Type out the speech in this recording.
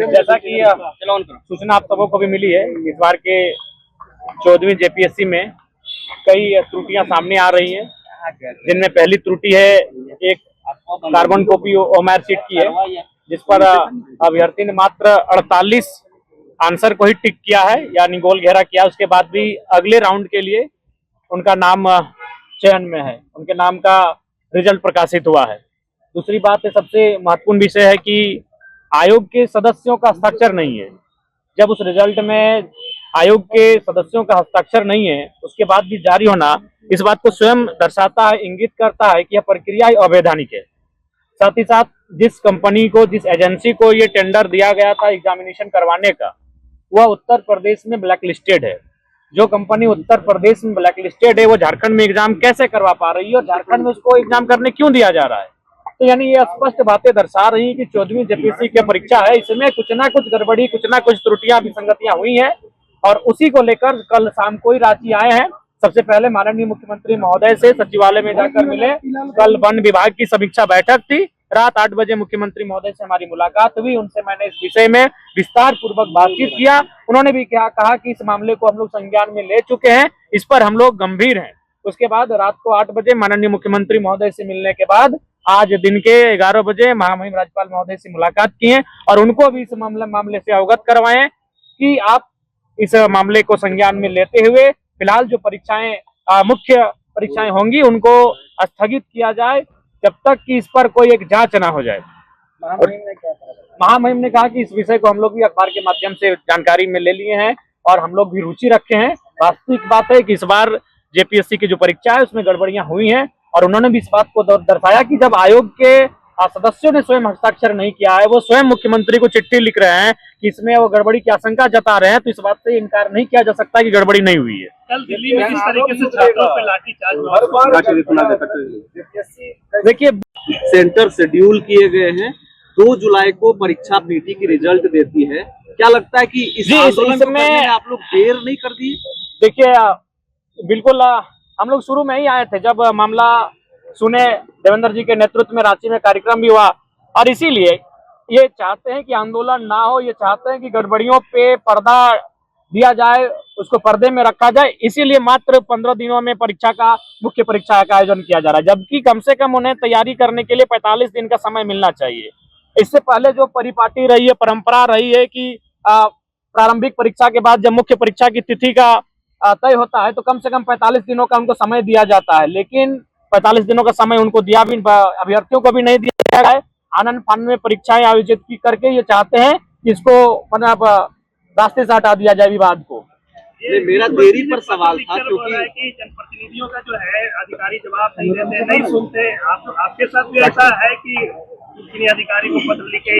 जैसा कि सूचना आप सबों को भी मिली है, इस बार के 14वीं जेपीएससी में कई त्रुटियां सामने आ रही हैं, जिनमें पहली त्रुटि है एक कार्बन कॉपी ओएमआर शीट की है, जिस पर अभ्यर्थी ने मात्र 48 आंसर को ही टिक किया है, यानी गोल घेरा किया। उसके बाद भी अगले राउंड के लिए उनका नाम चयन में है, उनके नाम का रिजल्ट प्रकाशित हुआ है। दूसरी बात है, सबसे महत्वपूर्ण विषय है कि आयोग के सदस्यों का हस्ताक्षर नहीं है। जब उस रिजल्ट में आयोग के सदस्यों का हस्ताक्षर नहीं है, उसके बाद भी जारी होना इस बात को स्वयं दर्शाता है, इंगित करता है कि यह प्रक्रिया अवैधानिक है। साथ ही साथ जिस कंपनी को, जिस एजेंसी को ये टेंडर दिया गया था एग्जामिनेशन करवाने का, वह उत्तर प्रदेश में ब्लैक लिस्टेड है। जो कंपनी उत्तर प्रदेश में ब्लैक लिस्टेड है, वो झारखंड में एग्जाम कैसे करवा पा रही है और झारखंड में उसको एग्जाम करने क्यों दिया जा रहा है? तो यानी ये स्पष्ट बातें दर्शा रही कि 14वीं जेपीएससी की परीक्षा है, इसमें कुछ ना कुछ गड़बड़ी, कुछ ना कुछ त्रुटियां, विसंगतियां हुई हैं और उसी को लेकर कल शाम को ही रांची आए हैं। सबसे पहले माननीय मुख्यमंत्री महोदय से सचिवालय में जाकर मिले। कल वन विभाग की समीक्षा बैठक थी, रात 8 बजे मुख्यमंत्री महोदय से हमारी मुलाकात हुई। उनसे मैंने इस विषय में विस्तार पूर्वक बातचीत किया। उन्होंने भी कहा कि इस मामले को हम लोग संज्ञान में ले चुके हैं, इस पर हम लोग गंभीर हैं। उसके बाद रात को 8 बजे माननीय मुख्यमंत्री महोदय से मिलने के बाद आज दिन के 11 बजे महामहिम राज्यपाल महोदय से मुलाकात की है और उनको भी इस मामले से अवगत करवाएं कि आप इस मामले को संज्ञान में लेते हुए फिलहाल जो परीक्षाएं, मुख्य परीक्षाएं होंगी, उनको स्थगित किया जाए जब तक कि इस पर कोई एक जांच ना हो जाए। महामहिम ने कहा कि इस विषय को हम लोग भी अखबार के माध्यम से जानकारी में ले लिए हैं और हम लोग भी रुचि रखे हैं। वास्तविक बात है कि इस बार जेपीएससी की जो परीक्षा है उसमें गड़बड़ियां हुई हैं और उन्होंने भी इस बात को दर्शाया कि जब आयोग के सदस्यों ने स्वयं हस्ताक्षर नहीं किया है, वो स्वयं मुख्यमंत्री को चिट्ठी लिख रहे हैं कि इसमें वो गड़बड़ी की आशंका जता रहे हैं, तो इस बात से इनकार नहीं किया जा सकता कि गड़बड़ी नहीं हुई है। कल दिल्ली में किस तरीके से छात्रों पे लाठीचार्ज हुआ? देखिए, सेंटर शेड्यूल किए गए हैं, 2 जुलाई को परीक्षा पीटी की रिजल्ट देती है। क्या लगता है कि इस आंदोलन को करने में आप लोग देर नहीं कर दिए? देखिए, बिल्कुल हम लोग शुरू में ही आए थे जब मामला सुने, देवेंद्र जी के नेतृत्व में रांची में कार्यक्रम भी हुआ और इसीलिए ये चाहते हैं कि आंदोलन ना हो, ये चाहते हैं कि गड़बड़ियों पे पर्दा दिया जाए, उसको पर्दे में रखा जाए। इसीलिए मात्र 15 दिनों में मुख्य परीक्षा का आयोजन किया जा रहा है, जबकि कम से कम उन्हें तैयारी करने के लिए 45 दिन का समय मिलना चाहिए। इससे पहले जो परिपाटी रही है, परंपरा रही है कि प्रारंभिक परीक्षा के बाद जब मुख्य परीक्षा की तिथि का तय होता है तो कम से कम 45 दिनों का उनको समय दिया जाता है, लेकिन 45 दिनों का समय उनको दिया भी, अभ्यर्थियों को भी नहीं दिया गया है। आनंद फानन में परीक्षाएं आयोजित करके ये चाहते हैं कि इसको मतलब रास्ते से हटा दिया जाए विवाद को। ये मेरा देरी पर सवाल था क्योंकि जनप्रतिनिधियों का जो है अधिकारी जवाब नहीं देते, नहीं सुनते। आपके साथ भी ऐसा है कि किसी अधिकारी को पत्र लिखे